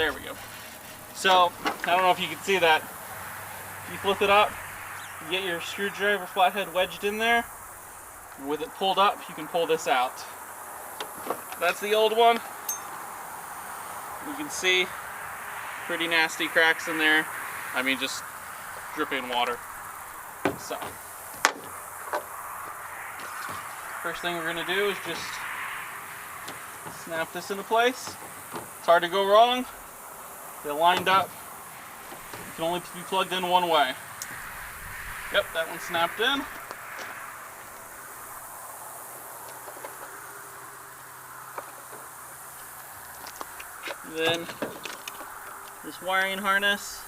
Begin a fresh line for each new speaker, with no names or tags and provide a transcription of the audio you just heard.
There we go. So, I don't know if you can see that. If you flip it up, you get your screwdriver flathead wedged in there. With it pulled up, you can pull this out. That's the old one. You can see pretty nasty cracks in there. I mean, just dripping water. So, first thing we're gonna do is just snap this into place. It's hard to go wrong. They're lined up. It can only be plugged in one way. Yep, that one snapped in. Then this wiring harness